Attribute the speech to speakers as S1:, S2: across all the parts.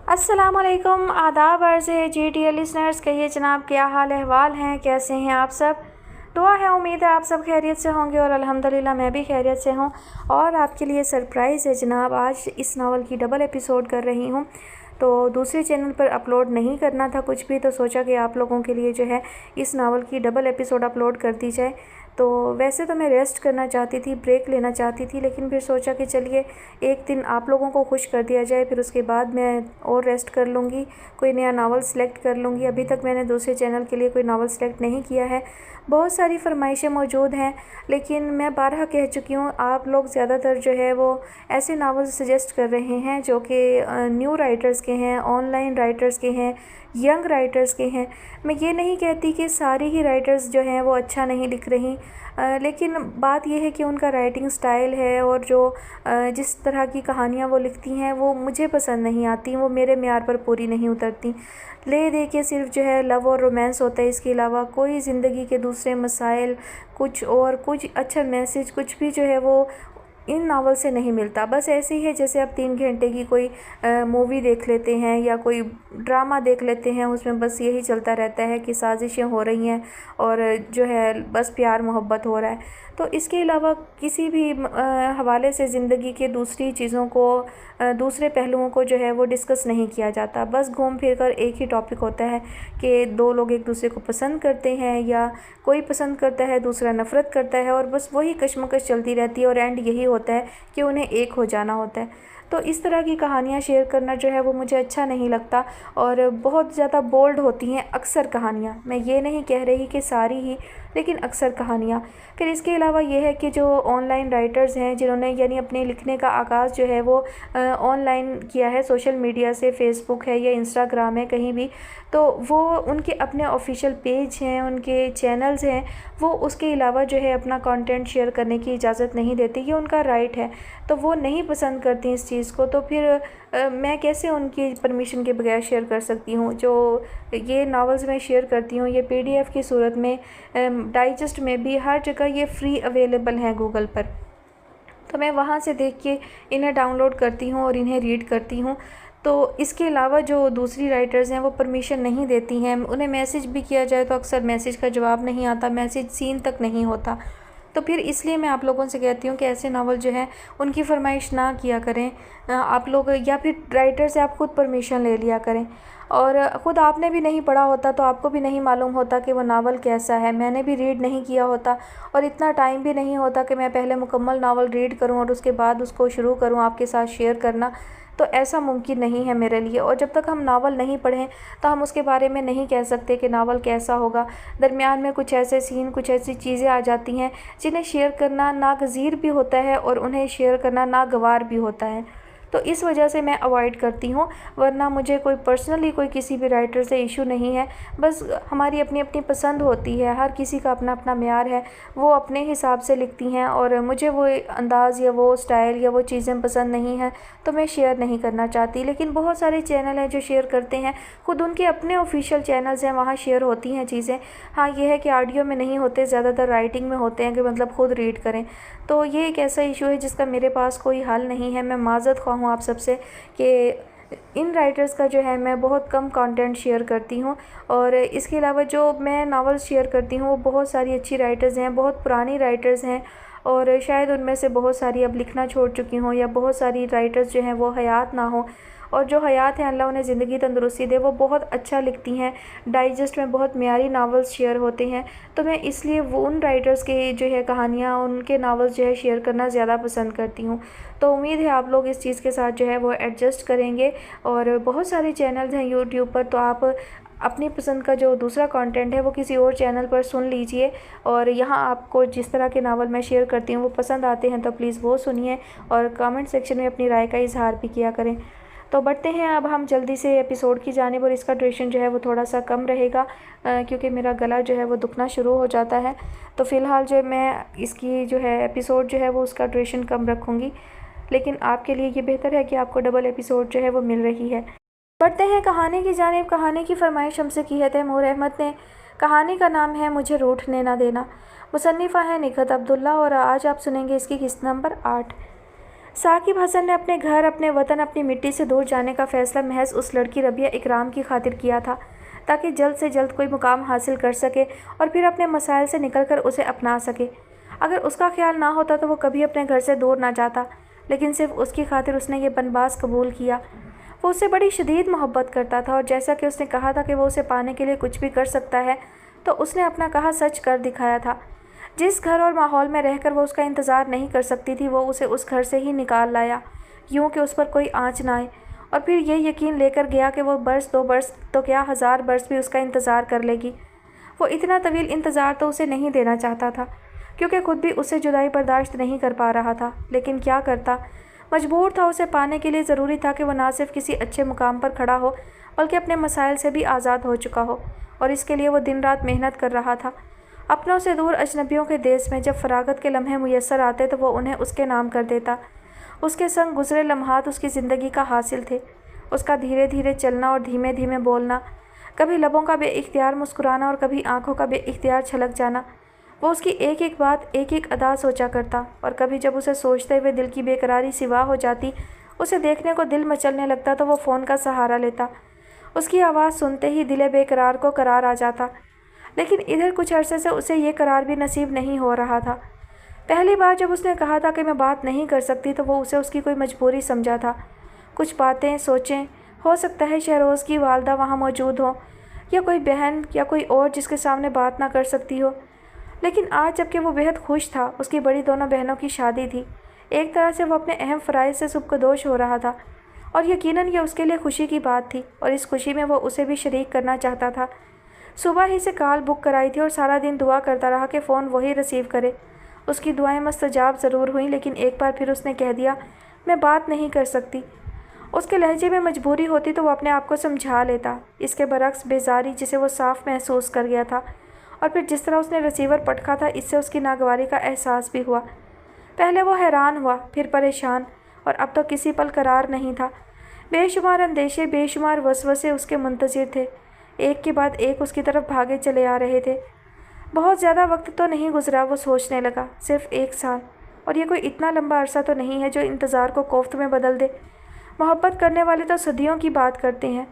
S1: अस्सलाम वालेकुम, आदाब अर्ज़ है GTL लिसनर्स। कहिए जनाब, क्या हाल अहवाल हैं, कैसे हैं आप सब? दुआ है, उम्मीद है आप सब खैरियत से होंगे और अल्हम्दुलिल्लाह मैं भी खैरियत से हूँ। और आपके लिए सरप्राइज़ है जनाब, आज इस नावल की डबल एपिसोड कर रही हूँ। तो दूसरे चैनल पर अपलोड नहीं करना था कुछ भी, तो सोचा कि आप लोगों के लिए जो है इस नावल की डबल एपिसोड अपलोड कर दी जाए। तो वैसे तो मैं रेस्ट करना चाहती थी, ब्रेक लेना चाहती थी, लेकिन फिर सोचा कि चलिए एक दिन आप लोगों को खुश कर दिया जाए, फिर उसके बाद मैं और रेस्ट कर लूँगी, कोई नया नावल सेलेक्ट कर लूँगी। अभी तक मैंने दूसरे चैनल के लिए कोई नावल सेलेक्ट नहीं किया है। बहुत सारी फरमाइशें मौजूद हैं, लेकिन मैं बारहा कह चुकी हूँ, आप लोग ज़्यादातर जो है वो ऐसे नावल सजेस्ट कर रहे हैं जो कि न्यू राइटर्स के हैं, ऑनलाइन राइटर्स के हैं, यंग राइटर्स के हैं। मैं ये नहीं कहती कि सारी ही राइटर्स जो हैं वो अच्छा नहीं लिख रही, लेकिन बात यह है कि उनका राइटिंग स्टाइल है और जो जिस तरह की कहानियाँ वो लिखती हैं वो मुझे पसंद नहीं आती, वो मेरे म्यार पर पूरी नहीं उतरती। ले दे के सिर्फ जो है लव और रोमांस होता है, इसके अलावा कोई ज़िंदगी के दूसरे मसाइल, कुछ और कुछ अच्छा मैसेज कुछ भी जो है वो इन नावल से नहीं मिलता। बस ऐसे ही है जैसे आप 3 घंटे की कोई मूवी देख लेते हैं या कोई ड्रामा देख लेते हैं, उसमें बस यही चलता रहता है कि साजिशें हो रही हैं और जो है बस प्यार मोहब्बत हो रहा है। तो इसके अलावा किसी भी हवाले से ज़िंदगी के दूसरी चीज़ों को, दूसरे पहलुओं को जो है वो डिस्कस नहीं किया जाता। बस घूम फिर कर एक ही टॉपिक होता है कि दो लोग एक दूसरे को पसंद करते हैं या कोई पसंद करता है, दूसरा नफ़रत करता है, और बस वही कशमकश चलती रहती है और एंड यही होता है कि उन्हें एक हो जाना होता है। तो इस तरह की कहानियाँ शेयर करना जो है वो मुझे अच्छा नहीं लगता और बहुत ज़्यादा बोल्ड होती हैं अक्सर कहानियाँ। मैं ये नहीं कह रही कि सारी ही, लेकिन अक्सर कहानियाँ। फिर इसके अलावा ये है कि जो ऑनलाइन राइटर्स हैं जिन्होंने यानी अपने लिखने का आगाज़ जो है वो ऑनलाइन किया है, सोशल मीडिया से, फ़ेसबुक है या इंस्टाग्राम है, कहीं भी, तो वो उनके अपने ऑफिशियल पेज हैं, उनके चैनल्स हैं, वो उसके अलावा जो है अपना कंटेंट शेयर करने की इजाज़त नहीं देते। ये उनका राइट है, तो वो नहीं पसंद करती इस चीज़ को, तो फिर मैं कैसे उनकी परमिशन के बगैर शेयर कर सकती हूँ। जो ये नावल्स मैं शेयर करती हूँ ये PDF की सूरत में, डाइजेस्ट में भी, हर जगह ये फ्री अवेलेबल हैं गूगल पर। तो मैं वहाँ से देख के इन्हें डाउनलोड करती हूँ और इन्हें रीड करती हूँ। तो इसके अलावा जो दूसरी राइटर्स हैं वो परमिशन नहीं देती हैं, उन्हें मैसेज भी किया जाए तो अक्सर मैसेज का जवाब नहीं आता, मैसेज सीन तक नहीं होता। तो फिर इसलिए मैं आप लोगों से कहती हूँ कि ऐसे नावल जो है उनकी फरमाइश ना किया करें आप लोग, या फिर राइटर से आप ख़ुद परमिशन ले लिया करें। और ख़ुद आपने भी नहीं पढ़ा होता तो आपको भी नहीं मालूम होता कि वो नावल कैसा है। मैंने भी रीड नहीं किया होता और इतना टाइम भी नहीं होता कि मैं पहले मुकम्मल नावल रीड करूं और उसके बाद उसको शुरू करूं आपके साथ शेयर करना, तो ऐसा मुमकिन नहीं है मेरे लिए। और जब तक हम नावल नहीं पढ़ें तो हम उसके बारे में नहीं कह सकते कि नावल कैसा होगा। दरमियान में कुछ ऐसे सीन, कुछ ऐसी चीज़ें आ जाती हैं जिन्हें शेयर करना नागज़ीर भी होता है और उन्हें शेयर करना नागवार भी होता है। तो इस वजह से मैं अवॉइड करती हूँ, वरना मुझे कोई पर्सनली कोई किसी भी राइटर से इशू नहीं है। बस हमारी अपनी अपनी पसंद होती है, हर किसी का अपना अपना म्यार है, वो अपने हिसाब से लिखती हैं और मुझे वो अंदाज़ या वो स्टाइल या वो चीज़ें पसंद नहीं हैं तो मैं शेयर नहीं करना चाहती। लेकिन बहुत सारे चैनल हैं जो शेयर करते हैं, ख़ुद उनके अपने ऑफिशियल चैनल्स हैं, वहाँ शेयर होती हैं चीज़ें। हाँ, ये है कि ऑडियो में नहीं होते, ज़्यादातर राइटिंग में होते हैं कि मतलब ख़ुद रीड करें। तो ये एक ऐसा इशू है जिसका मेरे पास कोई हल नहीं है। मैं माज़रत ख्वाह हूँ आप सबसे कि इन राइटर्स का जो है मैं बहुत कम कंटेंट शेयर करती हूँ। और इसके अलावा जो मैं नावल्स शेयर करती हूँ वो बहुत सारी अच्छी राइटर्स हैं, बहुत पुरानी राइटर्स हैं, और शायद उनमें से बहुत सारी अब लिखना छोड़ चुकी हों या बहुत सारी राइटर्स जो हैं वो हयात ना हो। और जो हयात हैं अल्लाह उन्हें ज़िंदगी तंदुरुस्ती दे, वो बहुत अच्छा लिखती हैं, डाइजेस्ट में बहुत म्यारी नावल्स शेयर होते हैं। तो मैं इसलिए वो उन राइटर्स के जो है कहानियाँ, उनके नावल्स जो है शेयर करना ज़्यादा पसंद करती हूँ। तो उम्मीद है आप लोग इस चीज़ के साथ जो है वो एडजस्ट करेंगे। और बहुत सारे चैनल्स हैं यूट्यूब पर, तो आप अपनी पसंद का जो दूसरा कंटेंट है वो किसी और चैनल पर सुन लीजिए। और यहाँ आपको जिस तरह के नावल मैं शेयर करती हूँ वो पसंद आते हैं तो प्लीज़ वो सुनिए और कमेंट सेक्शन में अपनी राय का इजहार भी किया करें। तो बढ़ते हैं अब हम जल्दी से एपिसोड की जानिब, और इसका ड्यूरेशन जो है वो थोड़ा सा कम रहेगा क्योंकि मेरा गला जो है वो दुखना शुरू हो जाता है। तो फ़िलहाल जो मैं इसकी जो है एपिसोड जो है वो उसका ड्यूरेशन कम रखूँगी, लेकिन आपके लिए ये बेहतर है कि आपको डबल एपिसोड जो है वो मिल रही है। बढ़ते हैं कहानी की जानिब। कहानी की फरमाइश हमसे की है तैमूर अहमद ने। कहानी का नाम है मुझे रूठने ना देना। मुसन्निफ़ा है निखत अब्दुल्ला और आज आप सुनेंगे इसकी किस्त नंबर 8। साकिब हसन ने अपने घर, अपने वतन, अपनी मिट्टी से दूर जाने का फ़ैसला महज उस लड़की रबिया इकराम की खातिर किया था, ताकि जल्द से जल्द कोई मुकाम हासिल कर सके और फिर अपने मसाइल से निकलकर उसे अपना सके। अगर उसका ख्याल ना होता तो वो कभी अपने घर से दूर ना जाता, लेकिन सिर्फ उसकी खातिर उसने ये बनबास कबूल किया। वो उससे बड़ी शदीद मोहब्बत करता था और जैसा कि उसने कहा था कि वो उसे पाने के लिए कुछ भी कर सकता है, तो उसने अपना कहा सच कर दिखाया था। जिस घर और माहौल में रहकर वो उसका इंतज़ार नहीं कर सकती थी, वो उसे उस घर से ही निकाल लाया, यूँ कि उस पर कोई आँच ना आए, और फिर ये यकीन लेकर गया कि वो बरस 2 बरस तो क्या 1000 बरस भी उसका इंतज़ार कर लेगी। वो इतना तवील इंतज़ार तो उसे नहीं देना चाहता था, क्योंकि खुद भी उससे जुदाई बर्दाश्त नहीं कर पा रहा था, लेकिन क्या करता, मजबूर था। उसे पाने के लिए ज़रूरी था कि वो ना सिर्फ किसी अच्छे मुकाम पर खड़ा हो, बल्कि अपने मसाइल से भी आज़ाद हो चुका हो, और इसके लिए वो दिन रात मेहनत कर रहा था। अपनों से दूर अजनबियों के देश में जब फरागत के लम्हे मुयस्सर आते तो वो उन्हें उसके नाम कर देता। उसके संग गुजरे लम्हात उसकी ज़िंदगी का हासिल थे। उसका धीरे धीरे चलना और धीमे धीमे बोलना, कभी लबों का बेइख्तियार मुस्कुराना और कभी आंखों का बेइख्तियार छलक जाना। वो उसकी एक एक बात, एक एक अदा सोचा करता, और कभी जब उसे सोचते हुए दिल की बेकरारी सिवा हो जाती, उसे देखने को दिल मचलने लगता, तो वो फ़ोन का सहारा लेता। उसकी आवाज़ सुनते ही दिल बेकरार को करार आ जाता। लेकिन इधर कुछ अरसे से उसे ये करार भी नसीब नहीं हो रहा था। पहली बार जब उसने कहा था कि मैं बात नहीं कर सकती, तो वो उसे उसकी कोई मजबूरी समझा था। कुछ बातें, सोचें, हो सकता है शहरोज़ की वालदा वहाँ मौजूद हो, या कोई बहन या कोई और जिसके सामने बात ना कर सकती हो। लेकिन आज जबकि वो बेहद खुश था, उसकी बड़ी दोनों बहनों की शादी थी, एक तरह से वो अपने अहम फ़राइज़ से सुबकदोश हो रहा था, और यकीनन ये उसके लिए खुशी की बात थी, और इस खुशी में वो उसे भी शरीक करना चाहता था। सुबह ही से कॉल बुक कराई थी और सारा दिन दुआ करता रहा कि फ़ोन वही रिसीव करे। उसकी दुआएं मुस्तजाब ज़रूर हुईं, लेकिन एक बार फिर उसने कह दिया, मैं बात नहीं कर सकती। उसके लहजे में मजबूरी होती तो वो अपने आप को समझा लेता। इसके बरक्स बेजारी, जिसे वो साफ महसूस कर गया था, और फिर जिस तरह उसने रिसीवर पटका था, इससे उसकी नागवारी का एहसास भी हुआ। पहले वो हैरान हुआ, फिर परेशान, और अब तो किसी पल करार नहीं था। बेशुमार अंदेशे, बेशुमार वसवसे उसके मुंतज़िर थे, एक के बाद एक उसकी तरफ भागे चले आ रहे थे। बहुत ज़्यादा वक्त तो नहीं गुजरा, वो सोचने लगा, सिर्फ 1 साल, और ये कोई इतना लंबा अरसा तो नहीं है जो इंतज़ार को कोफ्त में बदल दे। मोहब्बत करने वाले तो सदियों की बात करते हैं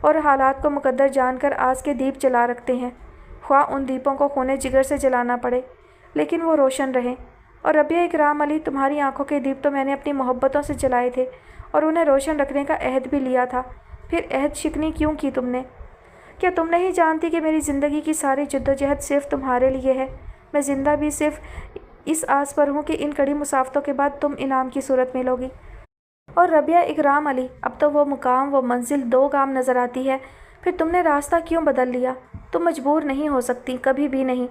S1: और हालात को मुकद्दर जानकर आज के दीप जला रखते हैं, ख्वाह उन दीपों को खूने जिगर से जलाना पड़े, लेकिन वो रोशन रहें। और रबिया इकराम अली, तुम्हारी आंखों के दीप तो मैंने अपनी मोहब्बतों से जलाए थे और उन्हें रोशन रखने का अहद भी लिया था। फिर अहद शिकनी क्यों की तुमने? क्या तुम नहीं जानती कि मेरी ज़िंदगी की सारी जद्दोजहद सिर्फ तुम्हारे लिए है? मैं ज़िंदा भी सिर्फ इस आस पर हूँ कि इन कड़ी मुसाफ़तों के बाद तुम इनाम की सूरत मिलोगी। और रबिया इकराम अली, अब तो वो मुकाम, वो मंजिल 2 गाम नज़र आती है। फिर तुमने रास्ता क्यों बदल लिया? तुम मजबूर नहीं हो सकती, कभी भी नहीं।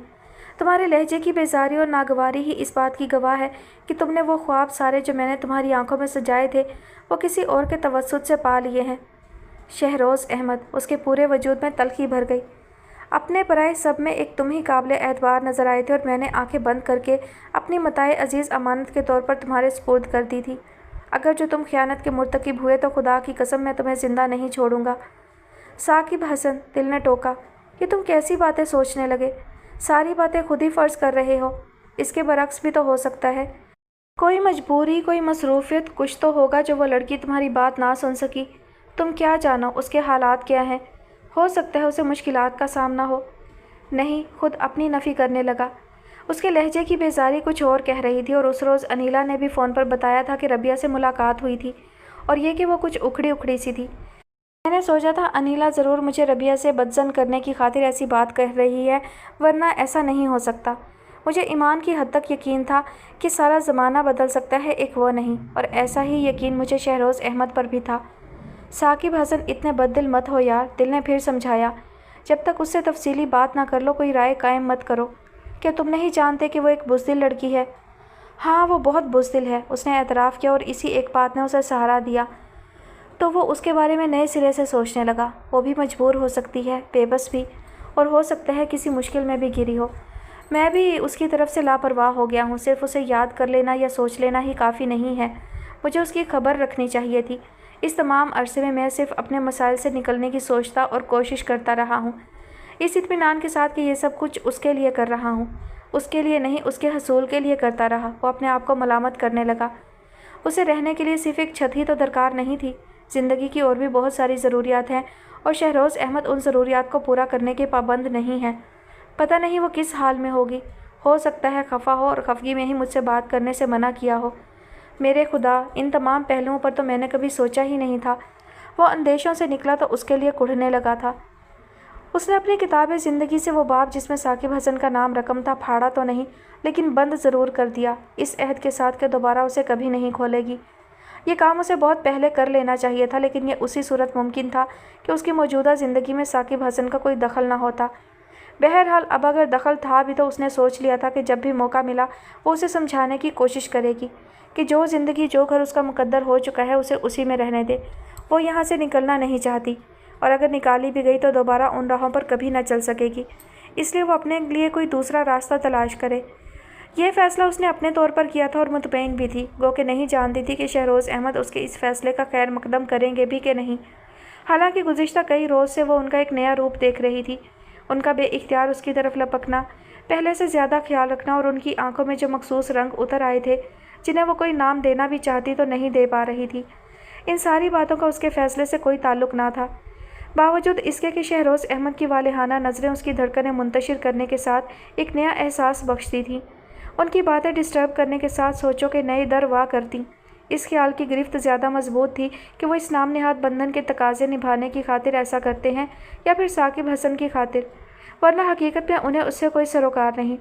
S1: तुम्हारे लहजे की बेजारी और नागवारी ही इस बात की गवाह है कि तुमने वो ख्वाब सारे जो मैंने तुम्हारी आंखों में सजाए थे, वो किसी और के तवस्सुत से पा लिए हैं। शहरोज़ अहमद, उसके पूरे वजूद में तलखी भर गई। अपने पराए सब में एक तुम ही काबिल एतबार नज़र आए थे, और मैंने आंखें बंद करके अपनी मताए अजीज़ अमानत के तौर पर तुम्हारे सुपुर्द कर दी थी। अगर जो तुम ख़यानत के मुर्तकिब हुए तो खुदा की कसम मैं तुम्हें ज़िंदा नहीं छोड़ूंगा। साकिब हसन, दिल ने टोका, कि तुम कैसी बातें सोचने लगे? सारी बातें खुद ही फ़र्ज़ कर रहे हो। इसके बरक्स भी तो हो सकता है, कोई मजबूरी, कोई मसरूफ़ियत, कुछ तो होगा जो वो लड़की तुम्हारी बात ना सुन सकी। तुम क्या जानो उसके हालात क्या हैं? हो सकता है उसे मुश्किलात का सामना हो। नहीं, खुद अपनी नफ़ी करने लगा। उसके लहजे की बेजारी कुछ और कह रही थी, और उस रोज़ अनीला ने भी फ़ोन पर बताया था कि रबिया से मुलाकात हुई थी, और ये कि वो कुछ उखड़ी उखड़ी सी थी। मैंने सोचा था अनीला ज़रूर मुझे रबिया से बदज़न करने की खातिर ऐसी बात कह रही है, वरना ऐसा नहीं हो सकता। मुझे ईमान की हद तक यकीन था कि सारा ज़माना बदल सकता है, एक वो नहीं, और ऐसा ही यकीन मुझे शहरोज़ अहमद पर भी था। साकिब हसन, इतने बददिल मत हो यार, दिल ने फिर समझाया। जब तक उससे तफसीली बात ना कर लो, कोई राय कायम मत करो। क्या तुम नहीं जानते कि वो एक बुज़दिल लड़की है? हाँ, वो बहुत बुज़दिल है, उसने एतराफ़ किया, और इसी एक बात ने उसे सहारा दिया। तो वो उसके बारे में नए सिरे से सोचने लगा। वो भी मजबूर हो सकती है, बेबस भी, और हो सकता है किसी मुश्किल में भी घिरी हो। मैं भी उसकी तरफ से लापरवाह हो गया हूँ। सिर्फ उसे याद कर लेना या सोच लेना ही काफ़ी नहीं है, मुझे उसकी खबर रखनी चाहिए थी। इस तमाम अरसे में मैं सिर्फ अपने मसाइल से निकलने की सोचता और कोशिश करता रहा हूँ, इस इत्मीनान के साथ कि ये सब कुछ उसके लिए कर रहा हूँ। उसके लिए नहीं, उसके हसूल के लिए करता रहा। वो अपने आप को मलामत करने लगा। उसे रहने के लिए सिर्फ एक छत ही तो दरकार नहीं थी, ज़िंदगी की और भी बहुत सारी ज़रूरियात हैं और शहरोज़ अहमद उन ज़रूरियात को पूरा करने के पाबंद नहीं है। पता नहीं वो किस हाल में होगी, हो सकता है खफा हो और खफगी में ही मुझसे बात करने से मना किया हो। मेरे खुदा, इन तमाम पहलुओं पर तो मैंने कभी सोचा ही नहीं था। वो अंदेशों से निकला तो उसके लिए कुढ़ने लगा था। उसने अपनी किताब ज़िंदगी से वो बाब जिसमें साकिब हसन का नाम रकम था फाड़ा तो नहीं, लेकिन बंद ज़रूर कर दिया, इस अहद के साथ कि दोबारा उसे कभी नहीं खोलेगी। ये काम उसे बहुत पहले कर लेना चाहिए था, लेकिन यह उसी सूरत मुमकिन था कि उसकी मौजूदा ज़िंदगी में साकिब हसन का कोई दखल ना होता। बहरहाल अब अगर दखल था भी तो उसने सोच लिया था कि जब भी मौका मिला वो उसे समझाने की कोशिश करेगी कि जो ज़िंदगी जो घर उसका मुकद्दर हो चुका है उसे उसी में रहने दे। वो यहाँ से निकलना नहीं चाहती, और अगर निकाली भी गई तो दोबारा उन राहों पर कभी न चल सकेगी, इसलिए वो अपने लिए कोई दूसरा रास्ता तलाश करे। यह फ़ैसला उसने अपने तौर पर किया था और मुतमईन भी थी, गो कि नहीं जानती थी कि शहरोज़ अहमद उसके इस फ़ैसले का खैर मकदम करेंगे भी कि नहीं। हालांकि गुज़िश्ता कई रोज़ से वो उनका एक नया रूप देख रही थी, उनका बेइख्तियार उसकी तरफ लपकना, पहले से ज़्यादा ख्याल रखना और उनकी आंखों में जो मखसूस रंग उतर आए थे जिन्हें वो कोई नाम देना भी चाहती तो नहीं दे पा रही थी। इन सारी बातों का उसके फ़ैसले से कोई ताल्लुक़ ना था, बावजूद इसके कि शहरोज़ अहमद की वालिहाना नज़रें उसकी धड़कनें मुंतशिर करने के साथ एक नया एहसास बख्शती थीं। उनकी बातें डिस्टर्ब करने के साथ सोचों के नए दर वाह करती। इस ख्याल की गिरफ्त ज़्यादा मजबूत थी कि वो इस नाम निहाद बंधन के तकाजे निभाने की खातिर ऐसा करते हैं या फिर साकिब हसन की खातिर, वरना हकीकत में उन्हें उससे कोई सरोकार नहीं।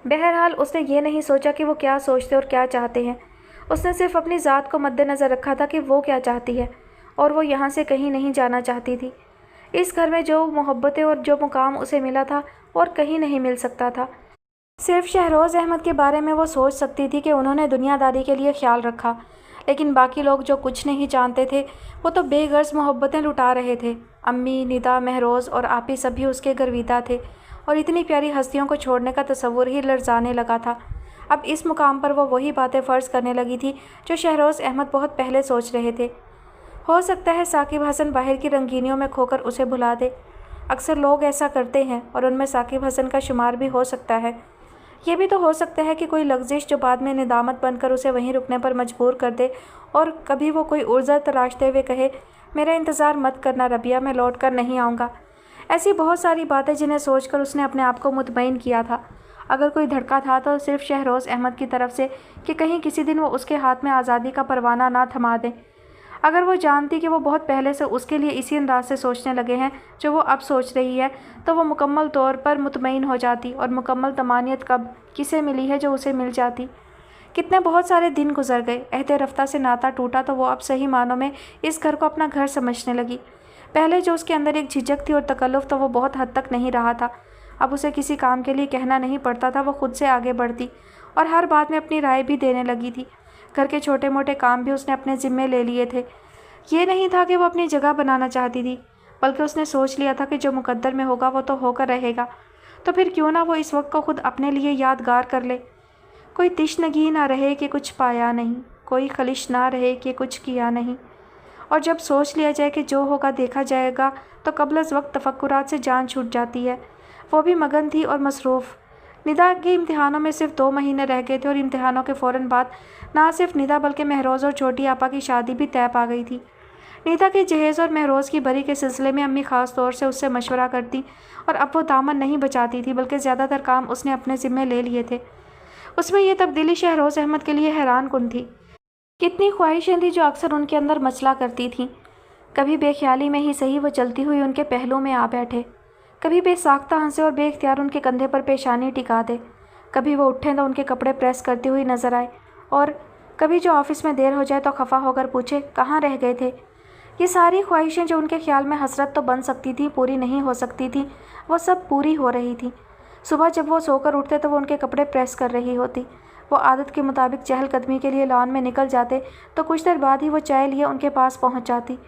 S1: बहरहाल उसने ये नहीं सोचा कि वो क्या सोचते और क्या चाहते हैं। उसने सिर्फ अपनी ज़ात को मद्देनज़र रखा था कि वो क्या चाहती है, और वो यहाँ से कहीं नहीं जाना चाहती थी। इस घर में जो मोहब्बतें और जो मुकाम उसे मिला था और कहीं नहीं मिल सकता था। सिर्फ शहरोज़ अहमद के बारे में वो सोच सकती थी कि उन्होंने दुनियादारी के लिए ख्याल रखा, लेकिन बाकी लोग जो कुछ नहीं जानते थे वो तो बेगर्ज़ मोहब्बतें लुटा रहे थे। अम्मी, निदा, महरोज़ और आपी सभी उसके गर्विता थे, और इतनी प्यारी हस्तियों को छोड़ने का तसव्वुर ही लर्ज़ाने लगा था। अब इस मुकाम पर वो वही बातें फ़र्ज़ करने लगी थी जो शहरोज़ अहमद बहुत पहले सोच रहे थे। हो सकता है साकिब हसन बाहर की रंगीनियों में खोकर उसे भुला दे। अक्सर लोग ऐसा करते हैं, और उनमें साकिब हसन का शुमार भी हो सकता है। ये भी तो हो सकता है कि कोई लग़्ज़िश जो बाद में निदामत बनकर उसे वहीं रुकने पर मजबूर कर दे, और कभी वो कोई उर्ज़ा तराशते हुए कहे, मेरा इंतज़ार मत करना रबिया, मैं लौट कर नहीं आऊँगा। ऐसी बहुत सारी बातें जिन्हें सोचकर उसने अपने आप को मुतमईन किया था। अगर कोई धड़का था तो सिर्फ शहरोज़ अहमद की तरफ से कि कहीं किसी दिन वो उसके हाथ में आज़ादी का परवाना ना थमा दें। अगर वो जानती कि वो बहुत पहले से उसके लिए इसी अंदाज से सोचने लगे हैं जो वो अब सोच रही है, तो वो मुकम्मल तौर पर मुतमईन हो जाती, और मुकम्मल तमानियत कब किसे मिली है जो उसे मिल जाती। कितने बहुत सारे दिन गुजर गए, अहद रफ्ता से नाता टूटा तो वो अब सही मानों में इस घर को अपना घर समझने लगी। पहले जो उसके अंदर एक झिझक थी और तकल्लुफ़ तो वो बहुत हद तक नहीं रहा था। अब उसे किसी काम के लिए कहना नहीं पड़ता था, वो खुद से आगे बढ़ती और हर बात में अपनी राय भी देने लगी थी। घर के छोटे मोटे काम भी उसने अपने ज़िम्मे ले लिए थे। ये नहीं था कि वो अपनी जगह बनाना चाहती थी, बल्कि उसने सोच लिया था कि जो मुकद्दर में होगा वो तो होकर रहेगा, तो फिर क्यों ना वो इस वक्त को खुद अपने लिए यादगार कर ले। कोई तिश्नगी ना रहे कि कुछ पाया नहीं, कोई खलिश ना रहे कि कुछ किया नहीं। और जब सोच लिया जाए कि जो होगा देखा जाएगा, तो क़ब्ल वक्त तफक्कुरात से जान छूट जाती है। वो भी मगन थी और मसरूफ़। निदा के इम्तिहानों में सिर्फ 2 महीने रह गए थे, और इम्तिहानों के फ़ौरन बाद ना सिर्फ निदा बल्कि महरोज़ और छोटी आपा की शादी भी तय पा गई थी। निदा के जहेज़ और महरोज़ की बरी के सिलसिले में अम्मी ख़ास तौर से उससे मशवरा करती, और अब वो दामन नहीं बचाती थी, बल्कि ज़्यादातर काम उसने अपने ज़िम्मे ले लिए थे। उसमें यह तब्दीली शहरोज़ अहमद के लिए हैरान कुन थी। कितनी ख्वाहिशें थी जो अक्सर उनके अंदर मचला करती थीं। कभी बेख्याली में ही सही वो चलती हुई उनके पहलू में आ बैठे, कभी बेसाख्ता हंसे और बेख्तियार उनके कंधे पर पेशानी टिका दे, कभी वो उठें तो उनके कपड़े प्रेस करती हुई नजर आए, और कभी जो ऑफिस में देर हो जाए तो खफा होकर पूछे कहाँ रह गए थे। ये सारी ख्वाहिशें जो उनके ख्याल में हसरत तो बन सकती थी, पूरी नहीं हो सकती थी, वो सब पूरी हो रही थी। सुबह जब वो सोकर उठते तो वो उनके कपड़े प्रेस कर रही होती। वो आदत के मुताबिक चहलकदमी के लिए लॉन में निकल जाते तो कुछ देर बाद ही वो चाय लिए उनके पास पहुंच जाती।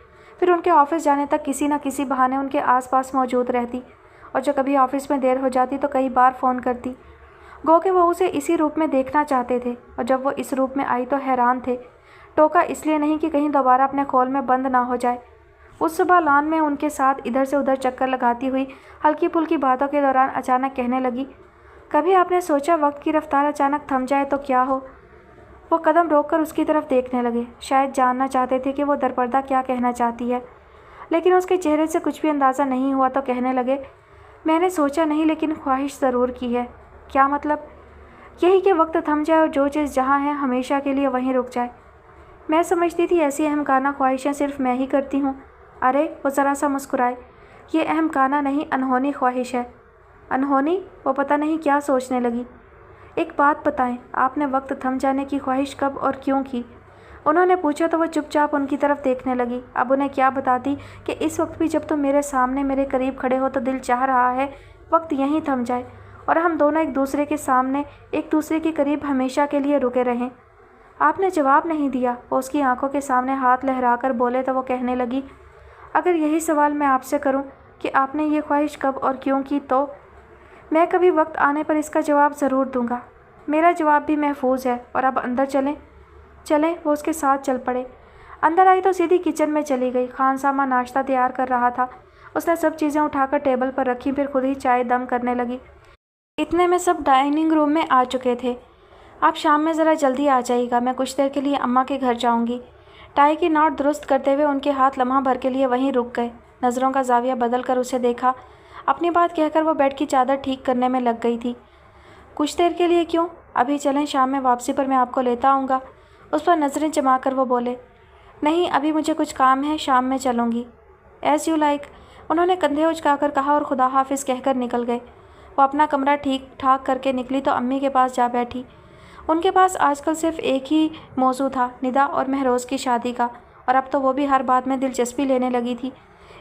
S1: फिर उनके ऑफिस जाने तक किसी न किसी बहाने उनके आसपास मौजूद रहती, और जो कभी ऑफिस में देर हो जाती तो कई बार फ़ोन करती। गो के वो उसे इसी रूप में देखना चाहते थे, और जब वो इस रूप में आई तो हैरान थे। टोका इसलिए नहीं कि कहीं दोबारा अपने खोल में बंद ना हो जाए। उस सुबह लॉन में उनके साथ इधर से उधर चक्कर लगाती हुई हल्की फुल्की बातों के दौरान अचानक कहने लगी, कभी आपने सोचा वक्त की रफ्तार अचानक थम जाए तो क्या हो। वो कदम रोककर उसकी तरफ देखने लगे, शायद जानना चाहते थे कि वो दरपर्दा क्या कहना चाहती है, लेकिन उसके चेहरे से कुछ भी अंदाज़ा नहीं हुआ तो कहने लगे, मैंने सोचा नहीं लेकिन ख्वाहिश ज़रूर की है। क्या मतलब? यही कि वक्त थम जाए और जो चीज़ जहाँ है हमेशा के लिए वहीं रुक जाए। मैं समझती थी ऐसी अहमकाना ख्वाहिशें सिर्फ मैं ही करती हूँ। अरे, वो ज़रा सा मुस्कुराए। ये अहमकाना नहीं, अनहोनी ख्वाहिश है। अनहोनी? वो पता नहीं क्या सोचने लगी। एक बात बताएं, आपने वक्त थम जाने की ख्वाहिश कब और क्यों की? उन्होंने पूछा तो वो चुपचाप उनकी तरफ देखने लगी। अब उन्हें क्या बताती कि इस वक्त भी जब तुम मेरे सामने मेरे करीब खड़े हो तो दिल चाह रहा है वक्त यहीं थम जाए और हम दोनों एक दूसरे के सामने, एक दूसरे के करीब हमेशा के लिए रुके रहें। आपने जवाब नहीं दिया। वो उसकी आंखों के सामने हाथ लहराकर बोले तो वो कहने लगी, अगर यही सवाल मैं आपसे करूं कि आपने ये ख्वाहिश कब और क्यों की, तो मैं कभी वक्त आने पर इसका जवाब ज़रूर दूंगा। मेरा जवाब भी महफूज है। और अब अंदर चलें। वो उसके साथ चल पड़े। अंदर आई तो सीधी किचन में चली गई। खान सामा नाश्ता तैयार कर रहा था। उसने सब चीज़ें उठाकर टेबल पर रखी, फिर खुद ही चाय दम करने लगी। इतने में सब डाइनिंग रूम में आ चुके थे। आप शाम में ज़रा जल्दी आ जाइएगा, मैं कुछ देर के लिए अम्मा के घर जाऊंगी। टाई की नॉट दुरुस्त करते हुए उनके हाथ लम्हा भर के लिए वहीं रुक गए। नज़रों का जाविया बदल कर उसे देखा। अपनी बात कहकर वो बेड की चादर ठीक करने में लग गई थी। कुछ देर के लिए क्यों? अभी चलें, शाम में वापसी पर मैं आपको लेता आऊँगा। उस पर नज़रें जमा कर वो बोले, नहीं अभी मुझे कुछ काम है, शाम में चलूँगी। एज़ यू लाइक, उन्होंने कंधे उचकाकर कहा और खुदा हाफिज़ कहकर निकल गए। वो अपना कमरा ठीक ठाक करके निकली तो अम्मी के पास जा बैठी। उनके पास आजकल सिर्फ एक ही मौजू था, निदा और महरोज़ की शादी का, और अब तो वो भी हर बात में दिलचस्पी लेने लगी थी।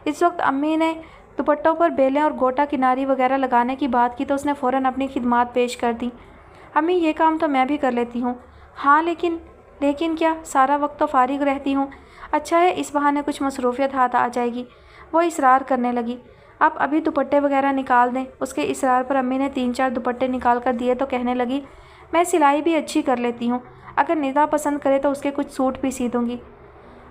S1: इस वक्त अम्मी ने दुपट्टों पर बेलें और गोटा किनारी वगैरह लगाने की बात की तो उसने फ़ौरन अपनी खिदमात पेश कर दी। अम्मी, ये काम तो मैं भी कर लेती हूँ। हाँ, लेकिन क्या? सारा वक्त तो फारिग रहती हूँ। अच्छा है, इस बहाने कुछ मसरूफ़ियत हाथ आ जाएगी। वो इसरार करने लगी। आप अभी दुपट्टे वगैरह निकाल दें। उसके इसरार पर अम्मी ने 3-4 दुपट्टे निकाल कर दिए तो कहने लगी, मैं सिलाई भी अच्छी कर लेती हूँ। अगर निदा पसंद करे तो उसके कुछ सूट भी सी दूँगी।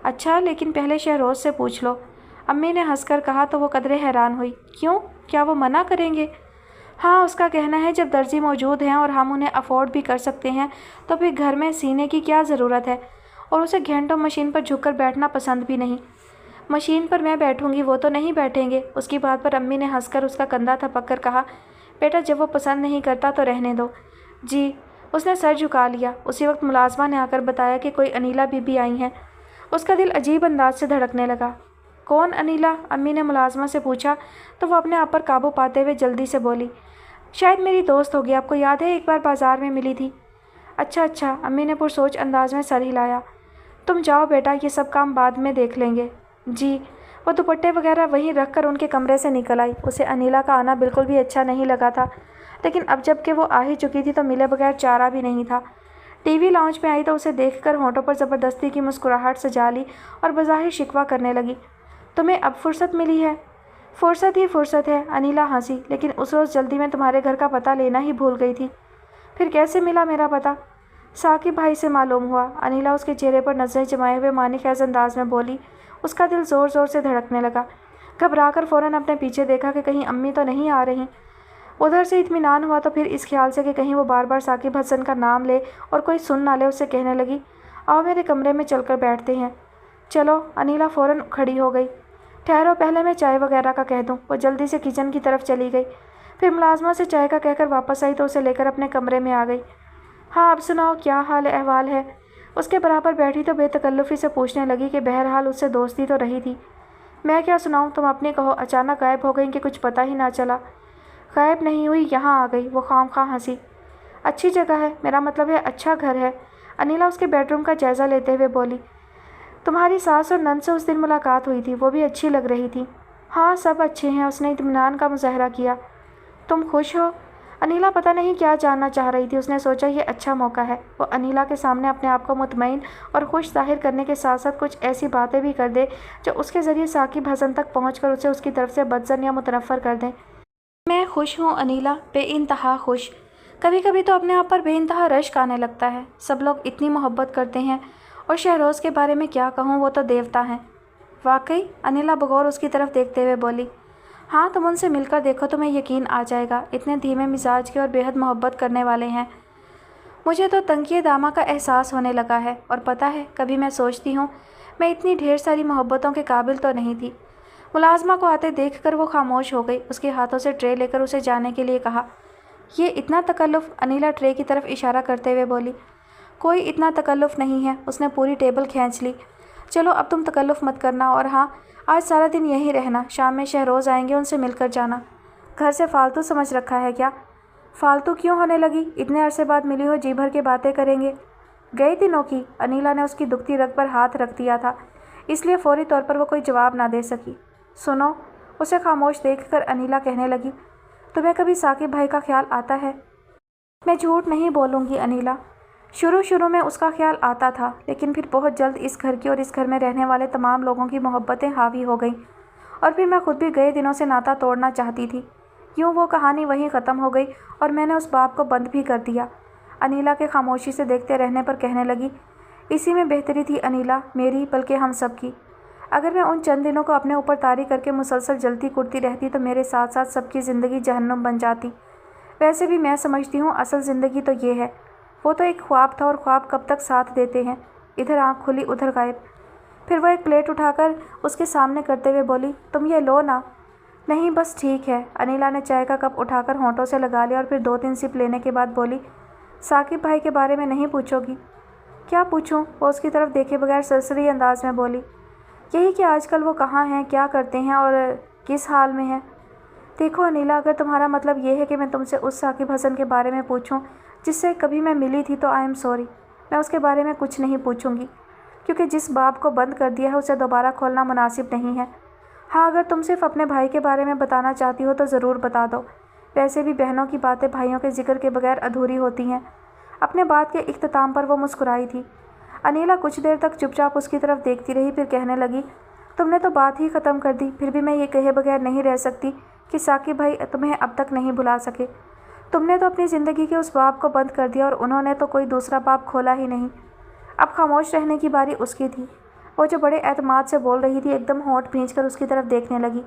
S1: अच्छा, लेकिन पहले शहरोज़ से पूछ लो। अम्मी ने हंसकर कहा तो वो कदरे हैरान हुई। क्यों? क्या वो मना करेंगे? हाँ, उसका कहना है जब दर्जी मौजूद हैं और हम उन्हें अफोर्ड भी कर सकते हैं तो फिर घर में सीने की क्या ज़रूरत है, और उसे घंटों मशीन पर झुककर बैठना पसंद भी नहीं। मशीन पर मैं बैठूंगी, वो तो नहीं बैठेंगे। उसकी बात पर अम्मी ने हंसकर उसका कंधा थपक कर कहा, बेटा जब वो पसंद नहीं करता तो रहने दो। जी। उसने सर झुका लिया। उसी वक्त मुलाजमा ने आकर बताया कि कोई अनीला बीबी आई हैं। उसका दिल अजीब अंदाज से धड़कने लगा। कौन अनीला? अम्मी ने मुलाजमा से पूछा तो वो अपने आप पर काबू पाते हुए जल्दी से बोली, शायद मेरी दोस्त होगी, आपको याद है एक बार बाज़ार में मिली थी। अच्छा, अम्मी ने पुरसोच अंदाज में सर हिलाया। तुम जाओ बेटा, ये सब काम बाद में देख लेंगे। जी। वो दुपट्टे वगैरह वहीं रख कर उनके कमरे से निकल आई। उसे अनीला का आना बिल्कुल भी अच्छा नहीं लगा था, लेकिन अब जबकि वो आ ही चुकी थी तो मिले बगैर चारा भी नहीं था। टीवी लाउंज में आई तो उसे देखकर होंठों पर ज़बरदस्ती की मुस्कुराहट सजा ली और बज़ाहिर शिकवा करने लगी, तुम्हें अब फुर्सत मिली है? फुर्सत ही फुर्सत है। अनीला हंसी, लेकिन उस रोज़ जल्दी में तुम्हारे घर का पता लेना ही भूल गई थी। फिर कैसे मिला मेरा पता? साकिब भाई से मालूम हुआ। अनीला उसके चेहरे पर नज़रें जमाए हुए मानी खैज़ अंदाज में बोली। उसका दिल ज़ोर ज़ोर से धड़कने लगा। घबराकर फ़ौरन अपने पीछे देखा कि कहीं अम्मी तो नहीं आ रही। उधर से इत्मीनान हुआ तो फिर इस ख्याल से कि कहीं वो बार बार साकिब हसन का नाम ले और कोई सुन ना ले, उससे कहने लगी, आओ मेरे कमरे में चलकर बैठते हैं। चलो। अनीला फ़ौरन खड़ी हो गई। ठहरो, पहले मैं चाय वगैरह का कह दूँ। वो जल्दी से किचन की तरफ चली गई। फिर मुलाजमा से चाय का कहकर वापस आई तो उसे लेकर अपने कमरे में आ गई। हाँ, अब सुनाओ, क्या हाल अहवाल है? उसके बराबर बैठी तो बेतकल्लुफ़ी से पूछने लगी कि बहरहाल उससे दोस्ती तो रही थी। मैं क्या सुनाऊँ, तुम अपनी कहो। अचानक गायब हो गई कि कुछ पता ही ना चला। गायब नहीं हुई, यहाँ आ गई। वो खामखा हंसी। अच्छी जगह है, मेरा मतलब है अच्छा घर है। अनीला उसके बेडरूम का जायज़ा लेते हुए बोली। तुम्हारी सास और नंद से उस दिन मुलाकात हुई थी, वो भी अच्छी लग रही थी। हाँ, सब अच्छे हैं। उसने इत्मीनान का मुज़ाहरा किया। तुम खुश हो? अनीला पता नहीं क्या जानना चाह रही थी। उसने सोचा ये अच्छा मौका है, वो अनीला के सामने अपने आप को मुतमईन और खुश जाहिर करने के साथ साथ कुछ ऐसी बातें भी कर दे जो उसके ज़रिए साकिब हसन तक पहुंचकर उसे उसकी तरफ से बदज़न या मुतनफ़र कर दें। मैं खुश हूँ अनीला, बेइंतहा खुश। कभी कभी तो अपने आप पर बेइंतहा रश्क आने लगता है। सब लोग इतनी मोहब्बत करते हैं, और शहरोज़ के बारे में क्या कहूँ, वो तो देवता हैं। वाकई? अनीला बगौर उसकी तरफ देखते हुए बोली। हाँ, तुम उनसे मिलकर देखो, तुम्हें यकीन आ जाएगा। इतने धीमे मिजाज के और बेहद मोहब्बत करने वाले हैं। मुझे तो तंगिए दामा का एहसास होने लगा है। और पता है, कभी मैं सोचती हूँ मैं इतनी ढेर सारी मोहब्बतों के काबिल तो नहीं थी। मुलाजमा को आते देखकर वो खामोश हो गई। उसके हाथों से ट्रे लेकर उसे जाने के लिए कहा। ये इतना तकल्लुफ़? अनिला ट्रे की तरफ इशारा करते हुए बोली। कोई इतना तकल्लुफ़ नहीं है। उसने पूरी टेबल खींच ली। चलो अब तुम तकल्लुफ़ मत करना, और हाँ, आज सारा दिन यहीं रहना। शाम में शहरोज़ आएंगे, उनसे मिलकर जाना। घर से फालतू समझ रखा है क्या? फालतू क्यों होने लगी? इतने अरसे बाद मिली हो, जी भर के बातें करेंगे। गई दिनों की। अनिला ने उसकी दुखती रग पर हाथ रख दिया था, इसलिए फौरी तौर पर वो कोई जवाब ना दे सकी। सुनो, उसे खामोश देखकर अनिला कहने लगी, तुम्हें कभी साकिब भाई का ख्याल आता है? मैं झूठ नहीं बोलूँगी अनिला, शुरू में उसका ख्याल आता था, लेकिन फिर बहुत जल्द इस घर की और इस घर में रहने वाले तमाम लोगों की मोहब्बतें हावी हो गईं, और फिर मैं खुद भी गए दिनों से नाता तोड़ना चाहती थी। यूँ वो कहानी वहीं ख़त्म हो गई और मैंने उस बाब को बंद भी कर दिया। अनिला के खामोशी से देखते रहने पर कहने लगी, इसी में बेहतरी थी अनिला, मेरी बल्कि हम सब की। अगर मैं उन चंद दिनों को अपने ऊपर तारी करके मुसलसल जलती कुड़ती रहती तो मेरे साथ साथ सबकी ज़िंदगी जहन्नुम बन जाती। वैसे भी मैं समझती हूँ असल ज़िंदगी तो ये है। वो तो एक ख्वाब था, और ख्वाब कब तक साथ देते हैं। इधर आँख खुली उधर गायब। फिर वो एक प्लेट उठाकर उसके सामने करते हुए बोली, तुम ये लो ना। नहीं, बस ठीक है। अनिला ने चाय का कप उठाकर होंठों से लगा लिया और फिर 2-3 सिप लेने के बाद बोली, साकिब भाई के बारे में नहीं पूछोगी? क्या पूछूं? वो उसकी तरफ देखे बगैर सरसरी अंदाज में बोली, यही कि आजकल वो कहाँ हैं, क्या करते हैं और किस हाल में हैं। देखो अनिला, अगर तुम्हारा मतलब ये है कि मैं तुमसे उस साकिब हसन के बारे में पूछूं जिससे कभी मैं मिली थी, तो आई एम सॉरी, मैं उसके बारे में कुछ नहीं पूछूंगी, क्योंकि जिस बाब को बंद कर दिया है उसे दोबारा खोलना मुनासिब नहीं है। हाँ, अगर तुम सिर्फ अपने भाई के बारे में बताना चाहती हो तो ज़रूर बता दो। वैसे भी बहनों की बातें भाइयों के जिक्र के बगैर अधूरी होती हैं। अपने बात के इख्तिताम पर वो मुस्कुराई थी। अनिला कुछ देर तक चुपचाप उसकी तरफ देखती रही, फिर कहने लगी, तुमने तो बात ही ख़त्म कर दी, फिर भी मैं ये कहे बगैर नहीं रह सकती कि साकिब भाई तुम्हें अब तक नहीं भुला सके। तुमने तो अपनी ज़िंदगी के उस बाब को बंद कर दिया और उन्होंने तो कोई दूसरा बाब खोला ही नहीं। अब खामोश रहने की बारी उसकी थी। वो जो बड़े एतमाद से बोल रही थी, एकदम होंठ भींचकर उसकी तरफ देखने लगी।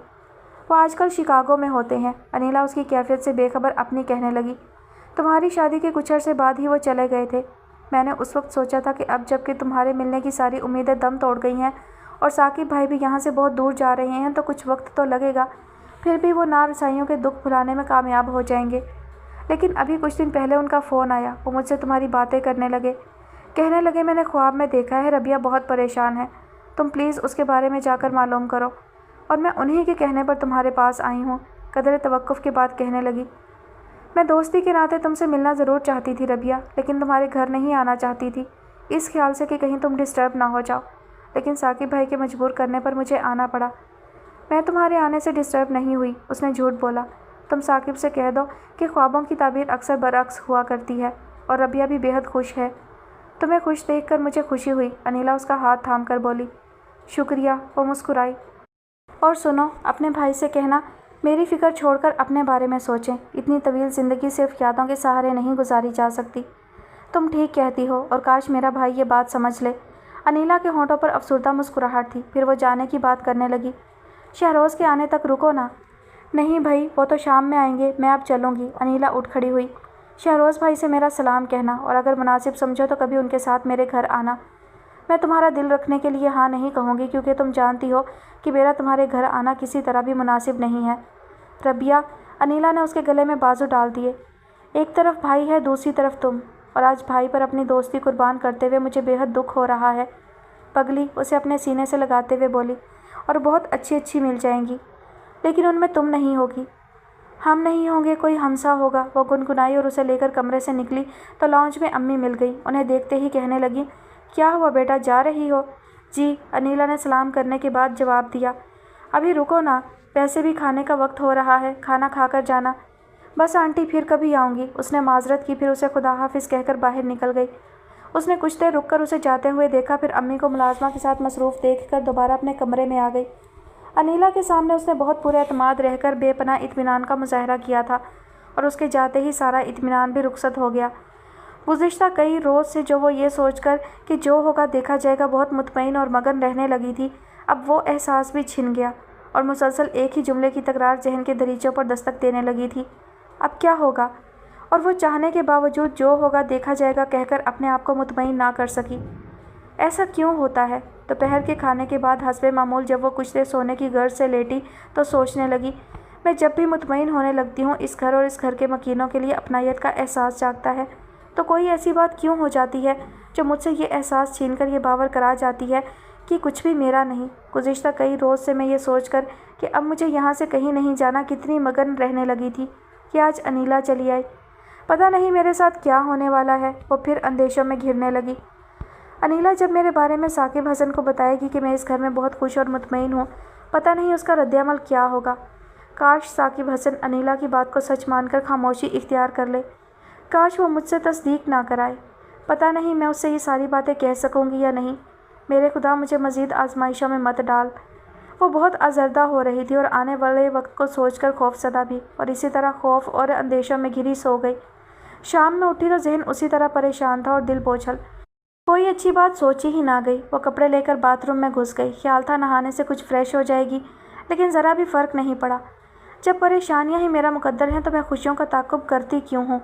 S1: वो आजकल शिकागो में होते हैं। अनिला उसकी कैफियत से बेखबर अपनी कहने लगी, तुम्हारी शादी के कुछ अरसे बाद ही वो चले गए थे। मैंने उस वक्त सोचा था कि अब जबकि तुम्हारे मिलने की सारी उम्मीदें दम तोड़ गई हैं और साकिब भाई भी यहाँ से बहुत दूर जा रहे हैं, तो कुछ वक्त तो लगेगा, फिर भी वो नारसाइयों के दुख भुलाने में कामयाब हो जाएंगे। लेकिन अभी कुछ दिन पहले उनका फ़ोन आया। वो मुझसे तुम्हारी बातें करने लगे, कहने लगे, मैंने ख्वाब में देखा है रबिया बहुत परेशान है, तुम प्लीज़ उसके बारे में जाकर मालूम करो। और मैं उन्हीं के कहने पर तुम्हारे पास आई हूँ। कदर तवक्कुफ़ के बाद कहने लगी, मैं दोस्ती के नाते तुमसे मिलना ज़रूर चाहती थी रबिया, लेकिन तुम्हारे घर नहीं आना चाहती थी, इस ख्याल से कि कहीं तुम डिस्टर्ब ना हो जाओ। लेकिन साकिब भाई के मजबूर करने पर मुझे आना पड़ा। मैं तुम्हारे आने से डिस्टर्ब नहीं हुई। उसने झूठ बोला। तुम साकिब से कह दो कि ख्वाबों की ताबीर अक्सर बरअक्स हुआ करती है, और रबिया भी बेहद खुश है। तुम्हें खुश देखकर मुझे खुशी हुई। अनिला उसका हाथ थाम कर बोली, शुक्रिया। वो मुस्कुराई। और सुनो, अपने भाई से कहना मेरी फ़िक्र छोड़कर अपने बारे में सोचें। इतनी तवील ज़िंदगी सिर्फ यादों के सहारे नहीं गुजारी जा सकती। तुम ठीक कहती हो, और काश मेरा भाई ये बात समझ ले। अनिला के होंठों पर अफसुर्दा मुस्कुराहट थी। फिर वो जाने की बात करने लगी, शहरोज़ के आने तक रुको ना। नहीं भाई, वो तो शाम में आएंगे, मैं अब चलूँगी। अनिला उठ खड़ी हुई। शहरोज़ भाई से मेरा सलाम कहना, और अगर मुनासिब समझो तो कभी उनके साथ मेरे घर आना। मैं तुम्हारा दिल रखने के लिए हाँ नहीं कहूँगी, क्योंकि तुम जानती हो कि मेरा तुम्हारे घर आना किसी तरह भी मुनासिब नहीं है। रबिया, अनिला ने उसके गले में बाजू डाल दिए। एक तरफ भाई है, दूसरी तरफ तुम, और आज भाई पर अपनी दोस्ती कुर्बान करते हुए मुझे बेहद दुख हो रहा है। पगली, उसे अपने सीने से लगाते हुए बोली, और बहुत अच्छी अच्छी मिल जाएंगी, लेकिन उनमें तुम नहीं होगी। हम नहीं होंगे, कोई हमसा होगा। वो गुनगुनाई और उसे लेकर कमरे से निकली तो लॉन्ज में अम्मी मिल गई। उन्हें देखते ही कहने लगी, क्या हुआ बेटा, जा रही हो? जी, अनिला ने सलाम करने के बाद जवाब दिया। अभी रुको ना, वैसे भी खाने का वक्त हो रहा है, खाना खाकर जाना। बस आंटी, फिर कभी आऊँगी। उसने माजरत की, फिर उसे खुदा हाफिज़ कहकर बाहर निकल गई। उसने कुछ देर रुककर उसे जाते हुए देखा, फिर अम्मी को मुलाजमा के साथ मसरूफ़ देखकर दोबारा अपने कमरे में आ गई। अनिला के सामने उसने बहुत पूरे एतमाद रहकर बेपनाह इत्मीनान का मुजाहरा किया था, और उसके जाते ही सारा इत्मीनान भी रुखसत हो गया। गुज़िश्ता कई रोज़ से जो वो ये सोचकर कि जो होगा देखा जाएगा बहुत मुतमईन और मगन रहने लगी थी, अब वो एहसास भी छिन गया, और मुसलसल एक ही जुमले की तकरार जहन के दरीचों पर दस्तक देने लगी थी। अब क्या होगा? और वो चाहने के बावजूद जो होगा देखा जाएगा कहकर अपने आप को मुतमईन ना कर सकी। ऐसा क्यों होता है? दोपहर के खाने के बाद हस्बे मामूल जब वो कुछ देर सोने की गर्ज से लेटी तो सोचने लगी, मैं जब भी मुतमईन होने लगती हूँ इस घर और इस घर के मकीनों के लिए अपनायत का एहसास जागता है, तो कोई ऐसी बात क्यों हो जाती है जो मुझसे ये एहसास छीनकर ये बावर करा जाती है कि कुछ भी मेरा नहीं। गुज़िश्ता कई रोज़ से मैं ये सोचकर कि अब मुझे यहाँ से कहीं नहीं जाना कितनी मगन रहने लगी थी कि आज अनीला चली आई। पता नहीं मेरे साथ क्या होने वाला है। वो फिर अंदेशों में घिरने लगी। अनीला जब मेरे बारे में साकिब हसन को बताएगी कि मैं इस घर में बहुत खुश और मुतमईन हूँ, पता नहीं उसका रद्द-ए-अमल क्या होगा। काश साकिब हसन अनीला की बात को सच मानकर खामोशी इख्तियार कर ले। काश वो मुझसे तस्दीक ना कराए। पता नहीं मैं उससे ये सारी बातें कह सकूँगी या नहीं। मेरे खुदा मुझे मज़ीद आजमाइशों में मत डाल। वो बहुत आज़रदा हो रही थी और आने वाले वक्त को सोचकर खौफज़दा भी, और इसी तरह खौफ और अंदेशों में घिरी सो गई। शाम में उठी तो जहन उसी तरह परेशान था और दिल बोझल। कोई अच्छी बात सोची ही ना गई। वो कपड़े लेकर बाथरूम में घुस गई। ख्याल था नहाने से कुछ फ्रेश हो जाएगी, लेकिन ज़रा भी फ़र्क नहीं पड़ा। जब परेशानियां ही मेरा मुकद्दर हैं तो मैं खुशियों का ताक़ुब करती क्यों हूँ?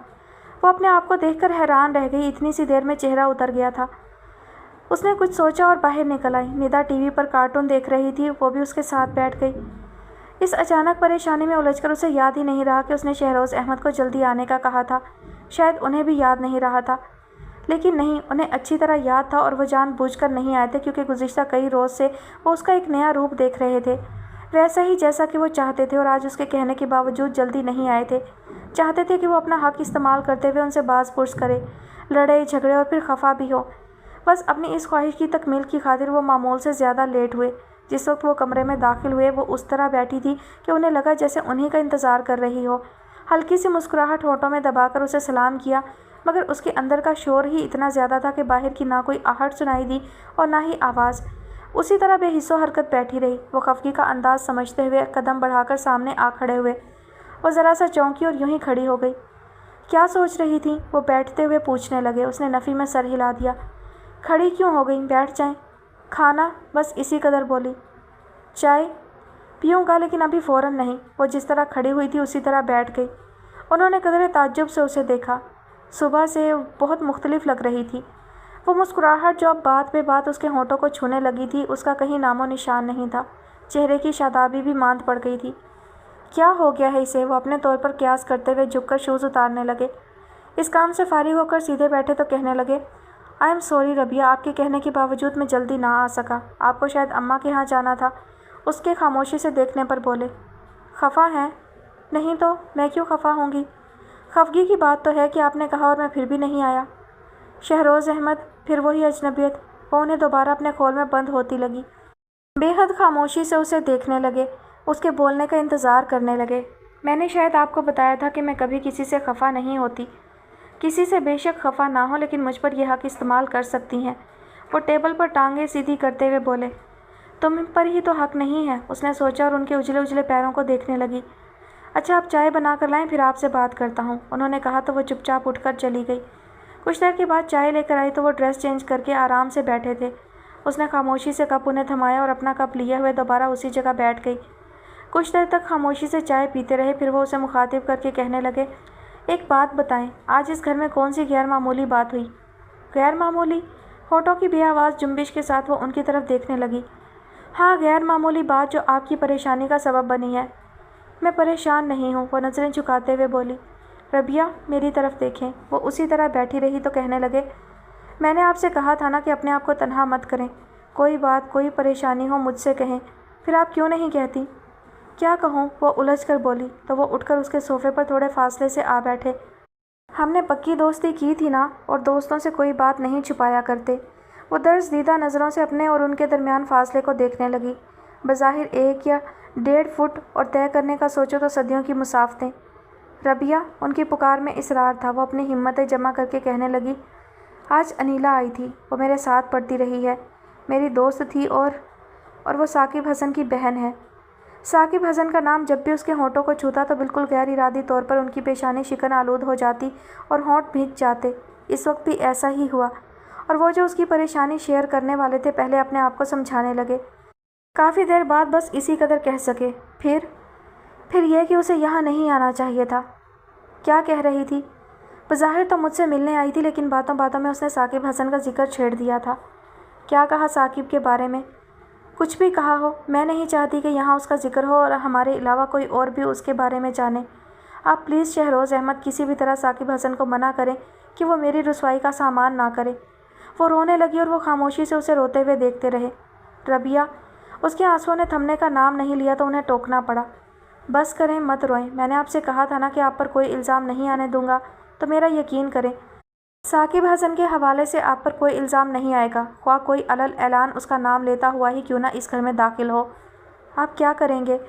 S1: वो अपने आप को देखकर हैरान रह गई। इतनी सी देर में चेहरा उतर गया था। उसने कुछ सोचा और बाहर निकल आई। निदा टीवी पर कार्टून देख रही थी, वो भी उसके साथ बैठ गई। इस अचानक परेशानी में उलझकर उसे याद ही नहीं रहा कि उसने शहरोज़ अहमद को जल्दी आने का कहा था। शायद उन्हें भी याद नहीं रहा था, लेकिन नहीं, उन्हें अच्छी तरह याद था और वो जानबूझकर नहीं आए थे क्योंकि गुज़िश्ता कई रोज़ से वो उसका एक नया रूप देख रहे थे, वैसा ही जैसा कि वो चाहते थे, और आज उसके कहने के बावजूद जल्दी नहीं आए थे। चाहते थे कि वो अपना हक़ इस्तेमाल करते हुए उनसे बाज़ पुरस करे, लड़े झगड़े और फिर खफा भी हो। बस अपनी इस ख्वाहिश की तकमील की खातिर वो मामूल से ज़्यादा लेट हुए। जिस वक्त वो कमरे में दाखिल हुए वो उस तरह बैठी थी कि उन्हें लगा जैसे उन्हीं का इंतज़ार कर रही हो। हल्की सी मुस्कुराहट होठों में दबाकर उसे सलाम किया, मगर उसके अंदर का शोर ही इतना ज़्यादा था कि बाहर की ना कोई आहट सुनाई दी और ना ही आवाज़। उसी तरह बेहिस्सो हरकत बैठी रही। वो खफगी का अंदाज़ समझते हुए कदम बढ़ाकर सामने आ खड़े हुए। वो ज़रा सा चौंकी और यूं ही खड़ी हो गई। क्या सोच रही थी? वो बैठते हुए पूछने लगे। उसने नफ़ी में सर हिला दिया। खड़ी क्यों हो गई? बैठ जाएं। खाना? बस इसी कदर बोली। चाय पीऊँगा, लेकिन अभी फ़ौरन नहीं। वो जिस तरह खड़ी हुई थी उसी तरह बैठ गई। उन्होंने कदरे ताज्जुब से उसे देखा। सुबह से बहुत मुख्तलिफ लग रही थी। वो मुस्कुराहट जो अब बात पे बात उसके होंठों को छूने लगी थी, उसका कहीं नामो निशान नहीं था। चेहरे की शादाबी भी मांद पड़ गई थी। क्या हो गया है इसे? वो अपने तौर पर क्यास करते हुए झुककर शूज़ उतारने लगे। इस काम से फारिग होकर सीधे बैठे तो कहने लगे, आई एम सॉरी रबिया, आपके कहने के बावजूद मैं जल्दी ना आ सका। आपको शायद अम्मा के यहाँ जाना था। उसके खामोशी से देखने पर बोले। खफा हैं? नहीं तो मैं क्यों खफा होंगी? खफगी की बात तो है कि आपने कहा और मैं फिर भी नहीं आया। शहरोज़ अहमद, फिर वही अजनबियत। वो उन्हें दोबारा अपने खोल में बंद होती लगी। बेहद खामोशी से उसे देखने लगे, उसके बोलने का इंतज़ार करने लगे। मैंने शायद आपको बताया था कि मैं कभी किसी से खफा नहीं होती। किसी से बेशक खफा ना हो, लेकिन मुझ पर यह हक़ इस्तेमाल कर सकती हैं। वो टेबल पर टांगें सीधी करते हुए बोले। तुम पर ही तो हक़ नहीं है। उसने सोचा और उनके उजले उजले पैरों को देखने लगी। अच्छा, आप चाय बना कर लाएं, फिर आपसे बात करता हूँ, उन्होंने कहा तो वो चुपचाप उठकर चली गई। कुछ देर के बाद चाय लेकर आई तो वो ड्रेस चेंज करके आराम से बैठे थे। उसने खामोशी से कप उन्हें थमाया और अपना कप लिए हुए दोबारा उसी जगह बैठ गई। कुछ देर तक खामोशी से चाय पीते रहे। फिर वो उसे मुखातिब करके कहने लगे, एक बात बताएं, आज इस घर में कौन सी गैर मामूली बात हुई? गैर मामूली? होठों की बेआवाज़ जुम्बिश के साथ वो उनकी तरफ देखने लगी। हाँ, गैर मामूली बात जो आपकी परेशानी का सबब बनी है। मैं परेशान नहीं हूँ, वो नज़रें झुकाते हुए बोली। रबिया, मेरी तरफ देखें। वो उसी तरह बैठी रही तो कहने लगे, मैंने आपसे कहा था ना कि अपने आप को तन्हा मत करें। कोई बात, कोई परेशानी हो मुझसे कहें। फिर आप क्यों नहीं कहती? क्या कहूँ? वो उलझ कर बोली तो वो उठकर उसके सोफ़े पर थोड़े फासले से आ बैठे। हमने पक्की दोस्ती की थी ना, और दोस्तों से कोई बात नहीं छुपाया करते। वो दर्ज दीदा नज़रों से अपने और उनके दरमियान फासले को देखने लगी। बज़ाहिर 1 या 1.5 फुट, और तय करने का सोचो तो सदियों की मुसाफतें। रबिया, उनकी पुकार में इसरार था। वो अपनी हिम्मतें जमा करके कहने लगी, आज अनीला आई थी। वो मेरे साथ पढ़ती रही है, मेरी दोस्त थी, और वो साकिब हसन की बहन है। साकिब हसन का नाम जब भी उसके होंठों को छूता तो बिल्कुल गैर इरादी तौर पर उनकी पेशानी शिकन आलूद हो जाती और होंठ भीग जाते। इस वक्त भी ऐसा ही हुआ, और वो जो उसकी परेशानी शेयर करने वाले थे पहले अपने आप को समझाने लगे। काफ़ी देर बाद बस इसी कदर कह सके। फिर यह कि उसे यहाँ नहीं आना चाहिए था। क्या कह रही थी? बज़ाहिर तो मुझसे मिलने आई थी, लेकिन बातों बातों में उसने साकिब हसन का जिक्र छेड़ दिया था। क्या कहा साकिब के बारे में? कुछ भी कहा हो, मैं नहीं चाहती कि यहाँ उसका जिक्र हो और हमारे अलावा कोई और भी उसके बारे में जाने। आप प्लीज़ शहरोज़ अहमद किसी भी तरह साकिब हसन को मना करें कि वो मेरी रुसवाई का सामान ना करे। वो रोने लगी और वो खामोशी से उसे रोते हुए देखते रहे। रबिया, उसके आंसुओं ने थमने का नाम नहीं लिया तो उन्हें टोकना पड़ा। बस करें, मत रोएं। मैंने आपसे कहा था ना कि आप पर कोई इल्ज़ाम नहीं आने दूंगा, तो मेरा यकीन करें, साकिब हसन के हवाले से आप पर कोई इल्ज़ाम नहीं आएगा, ख्वाह कोई अलल ऐलान उसका नाम लेता हुआ ही क्यों ना इस घर में दाखिल हो। आप क्या करेंगे?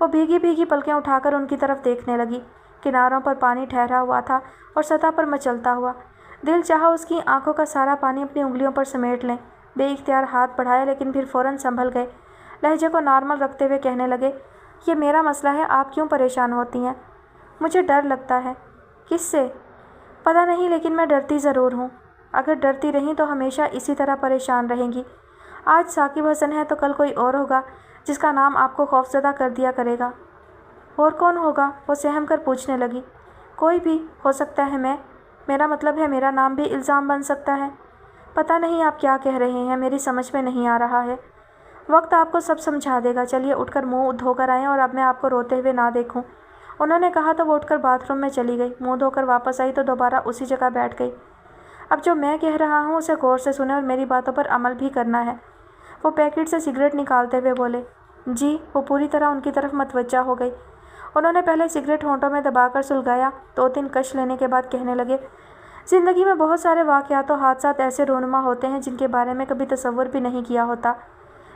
S1: वो भीगी भीगी पलकें उठाकर उनकी तरफ देखने लगी। किनारों पर पानी ठहरा हुआ था और सतह पर मचलता हुआ। दिल चाहा उसकी आंखों का सारा पानी अपनी उंगलियों पर समेट लें। बेइख्तियार हाथ बढ़ाए, लेकिन फिर फ़ौरन संभल गए। लहजे को नॉर्मल रखते हुए कहने लगे, ये मेरा मसला है, आप क्यों परेशान होती हैं? मुझे डर लगता है। किससे? पता नहीं, लेकिन मैं डरती ज़रूर हूँ। अगर डरती रहीं तो हमेशा इसी तरह परेशान रहेंगी। आज साकिब हसन है तो कल कोई और होगा जिसका नाम आपको खौफज़दा कर दिया करेगा। और कौन होगा? वो सहम कर पूछने लगी। कोई भी हो सकता है। मेरा मतलब है मेरा नाम भी इल्ज़ाम बन सकता है। पता नहीं आप क्या कह रहे हैं, मेरी समझ में नहीं आ रहा है। वक्त आपको सब समझा देगा। चलिए उठकर मुँह धोकर आएँ और अब मैं आपको रोते हुए ना देखूँ। उन्होंने कहा तो वो उठकर बाथरूम में चली गई। मुंह धोकर वापस आई तो दोबारा उसी जगह बैठ गई। अब जो मैं कह रहा हूँ उसे गौर से सुने और मेरी बातों पर अमल भी करना है। वो पैकेट से सिगरेट निकालते हुए बोले। जी। वो पूरी तरह उनकी तरफ मतवज्जा हो गई। उन्होंने पहले सिगरेट होंठों में दबाकर सुलगाया, 2-3 कश लेने के बाद कहने लगे, ज़िंदगी में बहुत सारे वाक़यात और हादसात ऐसे रोनुमा होते हैं जिनके बारे में कभी तसव्वुर भी नहीं किया होता।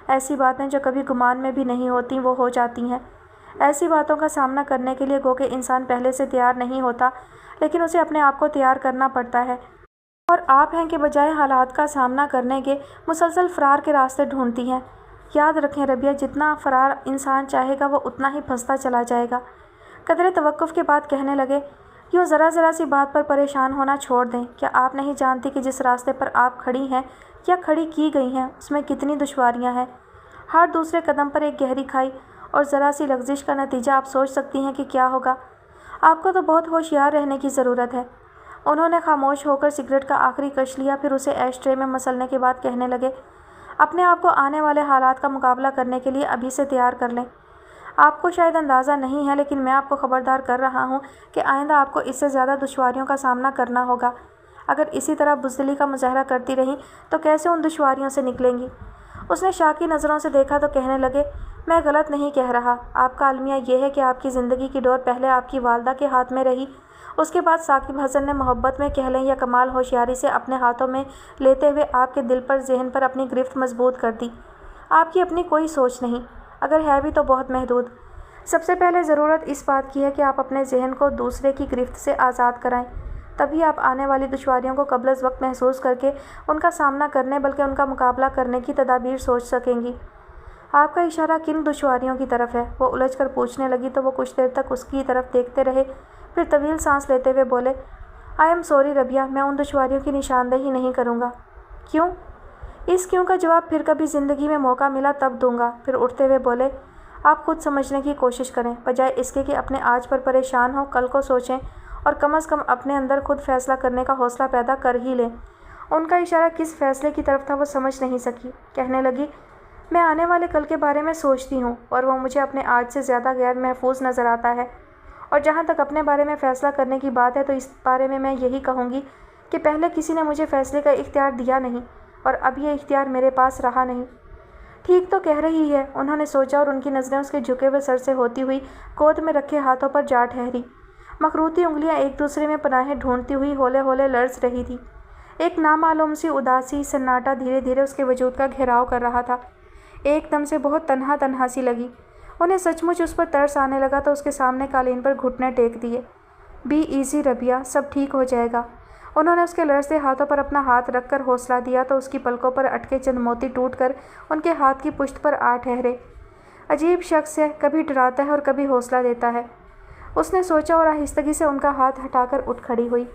S1: ऐसी बातें जो कभी गुमान में भी नहीं होती वो हो जाती हैं। ऐसी बातों का सामना करने के लिए गो के इंसान पहले से तैयार नहीं होता, लेकिन उसे अपने आप को तैयार करना पड़ता है। और आप हैं कि बजाय हालात का सामना करने के मुसलसल फ़रार के रास्ते ढूंढती हैं। याद रखें रबिया, जितना फ़रार इंसान चाहेगा वो उतना ही फंसता चला जाएगा। कदरे तवक्कुफ़ के बाद कहने लगे, यूँ ज़रा सी बात पर परेशान होना छोड़ दें। क्या आप नहीं जानती कि जिस रास्ते पर आप खड़ी हैं या खड़ी की गई हैं उसमें कितनी दुश्वारियाँ हैं? हर दूसरे कदम पर एक गहरी खाई और ज़रा सी लग़ज़िश का नतीजा आप सोच सकती हैं कि क्या होगा। आपको तो बहुत होशियार रहने की ज़रूरत है। उन्होंने खामोश होकर सिगरेट का आखिरी कश लिया, फिर उसे ऐश ट्रे में मसलने के बाद कहने लगे, अपने आप को आने वाले हालात का मुकाबला करने के लिए अभी से तैयार कर लें। आपको शायद अंदाज़ा नहीं है, लेकिन मैं आपको ख़बरदार कर रहा हूँ कि आइंदा आपको इससे ज़्यादा दुश्वारियों का सामना करना होगा। अगर इसी तरह बुज़दिली का मुज़ाहरा करती रहीं तो कैसे उन दुश्वारियों से निकलेंगी? उसने शाकी नज़रों से देखा तो कहने लगे, मैं गलत नहीं कह रहा। आपका अलमिया यह है कि आपकी ज़िंदगी की डोर पहले आपकी वालदा के हाथ में रही, उसके बाद साकिब हसन ने मोहब्बत में कह लें या कमाल होशियारी से अपने हाथों में लेते हुए आपके दिल पर ज़हन पर अपनी गिरफ्त मजबूत कर दी। आपकी अपनी कोई सोच नहीं, अगर है भी तो बहुत महदूद। सबसे पहले ज़रूरत इस बात की है कि आप अपने जहन को दूसरे की गिरफ्त से आज़ाद कराएं। तभी आप आने वाली दुश्वारियों को क़ब्ल अज़ वक्त महसूस करके उनका सामना करने बल्कि उनका मुकाबला करने की तदाबीर सोच सकेंगी। आपका इशारा किन दुश्वारियों की तरफ है? वो उलझकर पूछने लगी तो वो कुछ देर तक उसकी तरफ देखते रहे, फिर तवील सांस लेते हुए बोले, आई एम सॉरी रबिया, मैं उन दुश्वारियों की निशानदेही नहीं करूँगा। क्यों? इस क्यों का जवाब फिर कभी ज़िंदगी में मौका मिला तब दूंगा। फिर उठते हुए बोले, आप खुद समझने की कोशिश करें, बजाय इसके कि अपने आज पर परेशान हो, कल को सोचें और कम अज़ कम अपने अंदर खुद फैसला करने का हौसला पैदा कर ही लें। उनका इशारा किस फैसले की तरफ था वो समझ नहीं सकी। कहने लगी, मैं आने वाले कल के बारे में सोचती हूँ और वो मुझे अपने आज से ज़्यादा गैर महफूज नज़र आता है। और जहाँ तक अपने बारे में फ़ैसला करने की बात है तो इस बारे में मैं यही कहूँगी कि पहले किसी ने मुझे फ़ैसले का इख्तियार दिया नहीं और अब ये इख्तियार मेरे पास रहा नहीं। ठीक तो कह रही है, उन्होंने सोचा और उनकी नज़रें उसके झुके हुए सर से होती हुई गोद में रखे हाथों पर जा ठहरी। मखरूती उंगलियां एक दूसरे में पनाहें ढूंढती हुई हौले हौले लर्ज़ रही थी। एक नामालूम सी उदासी सन्नाटा धीरे धीरे उसके वजूद का घेराव कर रहा था। एकदम से बहुत तन्हा सी लगी। उन्हें सचमुच उस पर तरस आने लगा तो उसके सामने कालीन पर घुटने टेक दिए। बी ईज़ी रबिया, सब ठीक हो जाएगा। उन्होंने उसके लड़ते हाथों पर अपना हाथ रखकर हौसला दिया तो उसकी पलकों पर अटके चंद मोती टूटकर उनके हाथ की पुश्त पर आ ठहरे। अजीब शख्स है, कभी डराता है और कभी हौसला देता है। उसने सोचा और आहिस्तगी से उनका हाथ हटाकर उठ खड़ी हुई।